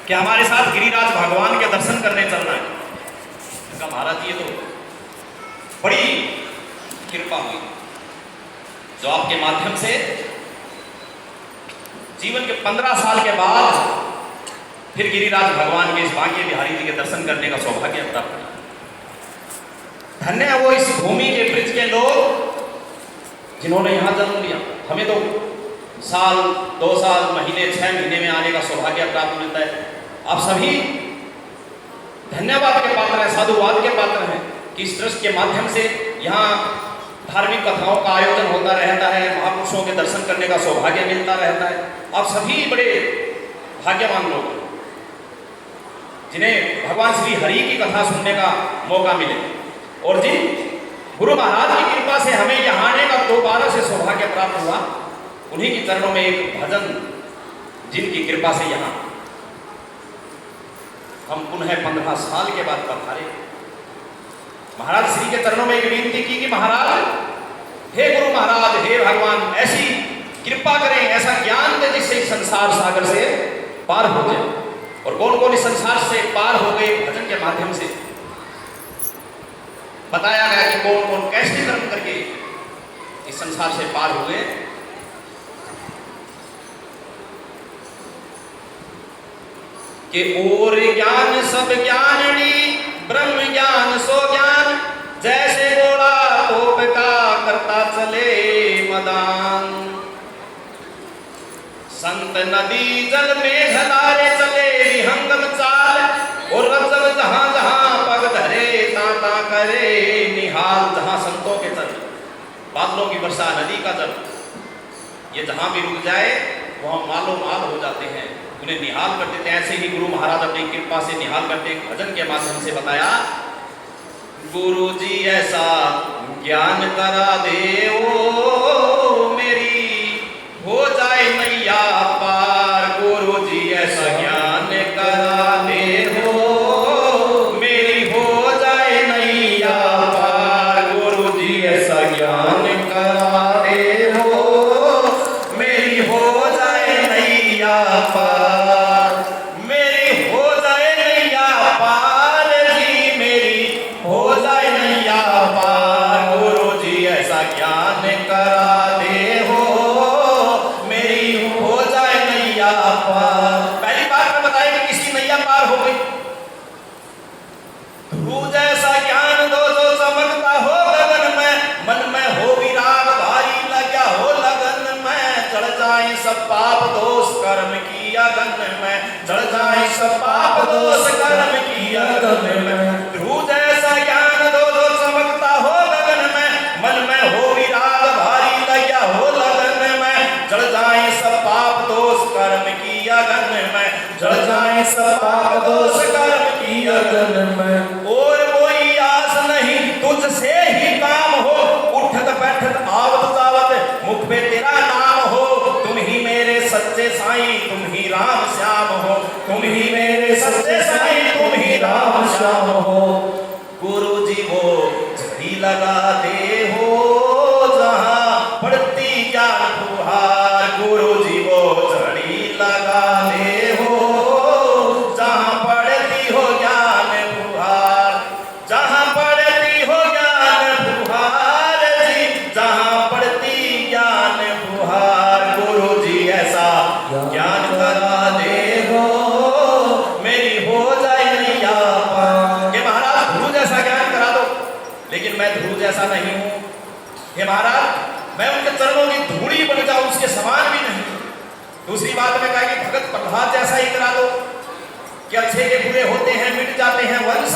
कि हमारे साथ गिरिराज भगवान के दर्शन करने चलना है। कहा महाराज ये तो बड़ी कृपा हुई जो आपके माध्यम से जीवन के 15 साल के बाद फिर गिरिराज भगवान के इस बांके बिहारी जी के दर्शन करने का सौभाग्य प्राप्त हुआ। धन्य है वो इस भूमि के ब्रिज के लोग जिन्होंने यहाँ जन्म लिया। हमें तो साल 2 साल महीने 6 महीने में आने का सौभाग्य प्राप्त मिलता है। आप सभी धन्यवाद के पात्र हैं, साधुवाद के पात्र हैं कि इस ट्रस्ट के माध्यम से यहाँ धार्मिक कथाओं का आयोजन होता रहता है, महापुरुषों के दर्शन करने का सौभाग्य मिलता रहता है। आप सभी बड़े भाग्यवान लोग हैं जिन्हें भगवान श्री हरि की कथा सुनने का मौका मिले और जिन गुरु महाराज की कृपा से हमें यहाँ आने का दोबारा से सौभाग्य प्राप्त हुआ, उन्हीं के चरणों में एक भजन जिनकी कृपा से यहाँ हम पुनः 15 साल के बाद पधारे। महाराज श्री के चरणों में एक विनती की कि महाराज, हे गुरु महाराज, हे भगवान, ऐसी कृपा करें, ऐसा ज्ञान दे जिससे इस संसार सागर से पार हो जाए। और कौन कौन इस संसार से पार हो गए भजन के माध्यम से बताया गया कि कौन कौन कैसे कर्म करके इस संसार से पार हो गए। कि और ज्ञान सब ज्ञानी ब्रह्म ज्ञान सो ज्ञान, जैसे घोड़ा तोप का करता चले मदान। संत नदी जल में ढलारे चले विहंगम चाल, और रजब जहां जहां पग धरे ताता करे निहाल। जहां संतों के चल, बादलों की वर्षा, नदी का जल, ये जहां भी रुक जाए वहां मालो माल हो जाते हैं, उन्हें निहाल कर देते हैं। ऐसे ही गुरु महाराज अपनी कृपा से निहाल करते हैं। भजन के माध्यम से बताया, गुरु जी ऐसा ज्ञान करा दे ओ मेरी हो जाए नैया पार। गुरु जी ऐसा ज्ञान करा दे हो मेरी हो जाए नैया पार। गुरु जी ऐसा ज्ञान करा दे हो मेरी हो जाए नैया पार। मेरी हो जाए नैया पार जी, मेरी हो जाए नैया पार। गुरु जी ऐसा ज्ञान करा दे हो मेरी हो जाए नैया पार। पहली बात मैं बताया कि किसकी नैया पार हो गई। ध्रुव जैसा ज्ञान दो जो चमकता हो गगन में, मन में हो विराग भारी लगा हो लगन में। चढ़ जाए सब पाप दोष कर्म की अगन में, चढ़ जाए सब पाप दोष कर्म की अगन में। ध्रुव जैसा ज्ञान दो जो चमकता हो गगन में, मन में हो विराग भारी लगा हो लगन में। चढ़ जाए सब पाप दोष कर्म की अगन में, चढ़ जाए सब पाप दोष कर्म की अगन में। और कोई आस नहीं तुझसे ही काम हो, उठत बैठत आवत जावत मुख पे तेरा नाम हो। तुम ही मेरे सच्चे साईं, तुम ही राम श्याम हो। तुम ही मेरे सच्चे साईं, तुम ही राम श्याम हो। गुरु जी वो झड़ी लगाते हो जहां पड़ती ज्ञान फुहार। गुरु जी वो झड़ी लगाते हो जहां पड़ती हो ज्ञान फुहार। जहां पड़ती हो ज्ञान फुहार जी, जहां पड़ती ज्ञान फुहार। गुरु जी ऐसा ज्ञान करा दे हो मेरी हो जाए नैया पार। कि महाराज ध्रुव जैसा ज्ञान करा दो, लेकिन मैं ध्रुव जैसा नहीं हूं। हे महाराज, मैं उनके चरणों की धूड़ी बन जाऊं, उसके समान भी नहीं। दूसरी बात में कहा कि भगत प्रहलाद जैसा ही करा दो कि अच्छे के बुरे होते हैं, मिट जाते हैं वंश।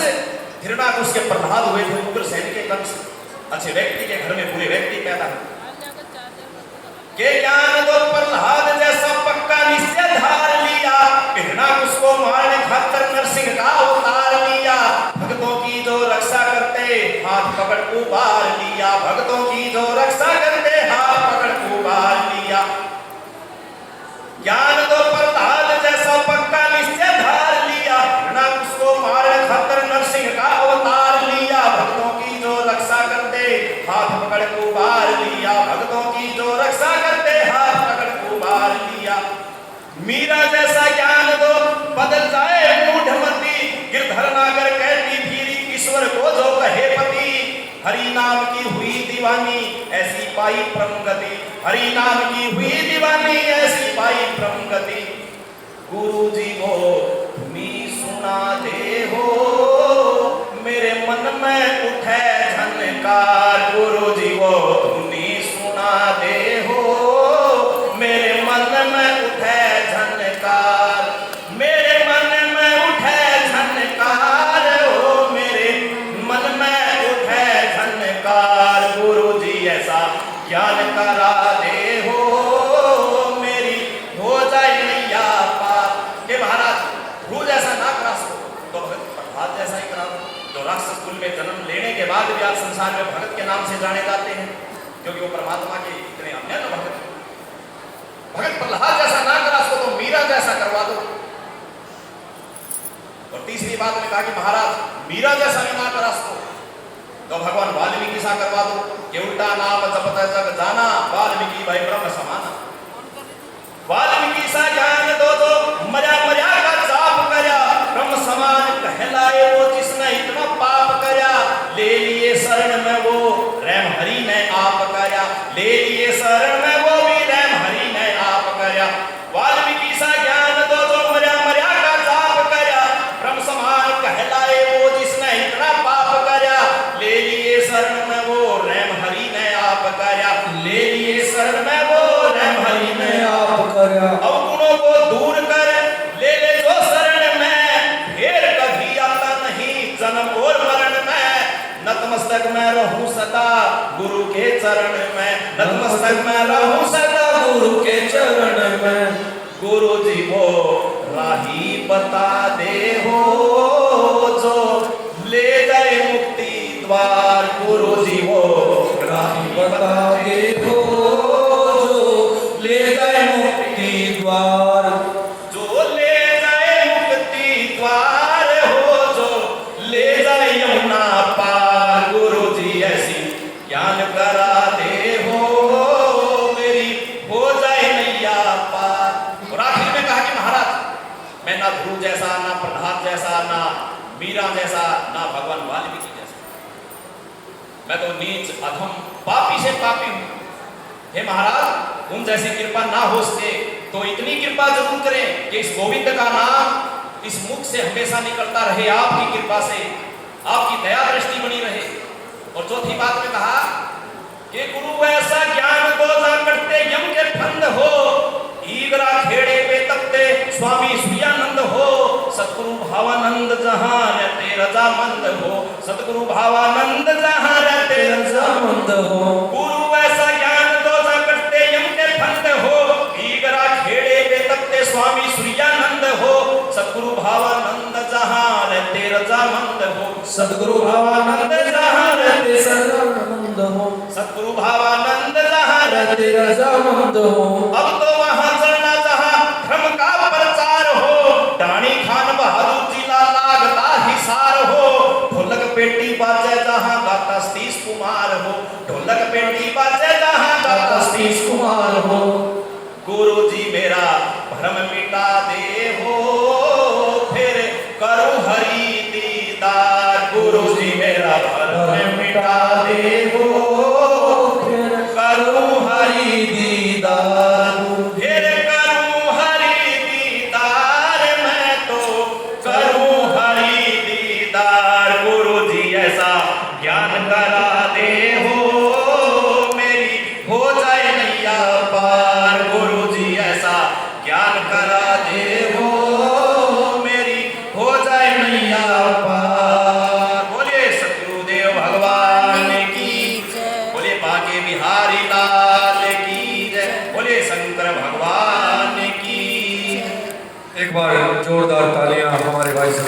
हिरण्याकुश के प्रहलाद हुए थे उग्रसेन के वंश। अच्छे व्यक्ति के घर में बुरे व्यक्ति पैदा हुए। के ज्ञान दो प्रहलाद जैसा पक्का निश्चय धार लिया, हिरण्याकुश को मारने खातर नरसिंह का अवतार लिया। भक्तों की जो रक्षा करते हाथ पकड़ उबार लिया, भक्तों की जो रक्षा करते हाथ पकड़ उबार लिया। ज्ञान दो प्रहलाद जैसा पक्का निश्चय धार लिया, हिरण्याकुश को मारने खातर नरसिंह का अवतार लिया। भक्तों की जो रक्षा करते हाथ पकड़ उबार लिया, भक्तों की जो रक्षा करते हाथ पकड़ उबार पाई परम गति, हरि नाम की हुई दीवानी ऐसी पाई परम गति। गुरु जी वो तुम्ही सुना दे हो, मेरे मन में उठे झनकार। गुरु जी वो तुम्ही सुना दे हो, मेरे मन में उठे झनकार, मेरे मन में उठे झनकार हो, मेरे मन में उठे झनकार। गुरु जी ऐसा ज्ञान करा दे हो, मेरी हो जाए नैया पार। के महाराज रोज ऐसा ना करा सको तो भगत प्रहलाद जैसा ही करा दो, जो राक्षस कुल में जन्म लेने के बाद भी आज संसार में भगत के नाम से जाने जाते हैं, क्योंकि वो परमात्मा के इतने अनन्य भगत हैं। भगत प्रहलाद जैसा ना करा सको तो मीरा जैसा करवा दो। और तीसरी बात में कहा कि महाराज मीरा जैसा भी ना करा सको तो भगवान वाल्मीकि सा करवा दो कि उल्टा नाम जपत जग जाना, वाल्मीकि भाई ब्रह्म समाना। वाल्मीकि सा ज्ञान दो तो मजा मजा का जाप करया, ब्रह्म समान कहलाए वो जिसने इतना पाप करया। ले लिए शरण में वो रैम हरि ने आप करया, ले लिए शरण में वो भी रैम हरि ने आप करया। वाल्मीकि सा ज्ञान दो तो मजा मजा का जाप करया, ब्रह्म समान कहलाए वो जिसने इतना पाप करया। ले लिए शरण में वो रैम हरि ने आप करया, ले लिए शरण में वो रैम हरि ने आप करया। अवगुणों को दूर कर ले ले जो शरण में, फिर कभी आता नहीं जन्म और मरण में। नतमस्तक में रहूं सदा गुरु के चरण में, नतमस्तक में रहूं सदा गुरु के चरण में। गुरु जी वो राही बता दे हो, जो ले गए मुक्ति द्वार। गुरु जी वो राही बता दे हो, जो ले गए मुक्ति द्वार, जो ले गए मुक्ति द्वार हो, जो ले गए यमुना पार। गुरु जी ऐसी ज्ञान करा दे हो, मेरी हो जाए नैया पार। और आखिर में कहा कि महाराज मैं ना ध्रुव जैसा, ना प्रहलाद जैसा, ना मीरा जैसा, ना भगवान वाल्मीकि जैसा, मैं तो नीच अधम पापी से पापी हूं। हे महाराज तुम जैसी कृपा ना हो सके तो इतनी कृपा जरूर करें कि इस गोविंद का नाम इस मुख से हमेशा निकलता रहे, आपकी कृपा से, आपकी दया दृष्टि बनी रहे। और चौथी बात में कहा कि गुरु ऐसा ज्ञान दो जा करते यम के फंद हो, ईगरा खेड़े पे तपते स्वामी सूर्यानंद हो। सतगुरु भावानंद जहां रहते रजामंद हो, सतगुरु भावानंद जहां रहते रजामंद हो। गुरु ऐसा ज्ञान दो जा करते यम के फंद हो, ईगरा खेड़े पे तपते स्वामी सूर्यानंद हो। सतगुरु भावानंद जहां रहते रजामंद हो, सतगुरु भावानंद जहां रहते रजामंद हो, सतगुरु भावानंद जहां रहते रजामंद हो। अब तो वहां चलना जहां धर्म का प्रचार हो, डाणी खान बहादुर जिला लागता हिसार हो। ढोलक पेटी बाजे जहां गाता सतीश कुमार हो, ढोलक पेटी बाजे जहां गाता सतीश कुमार हो। गुरु जी मेरा भ्रम मिटा दे हो, फिर करूं हरि दीदार। गुरु जी मेरा भ्रम मिटा दे हो, फिर करूं हरि दीदार, फिर करूं हरि दीदार, मैं तो करूं हरि दीदार। गुरु जी ऐसा ज्ञान करा दे हो, मेरी हो जाए नैया पार। गुरु जी ऐसा ज्ञान करा दे हो, मेरी हो जाए नैया पार। बोलिए सतगुरुदेव भगवान की जय, बोलिए बांके बिहारी लाल की जय, बोलिए शंकर भगवान की। एक बार जोरदार तालियां हमारे भाई से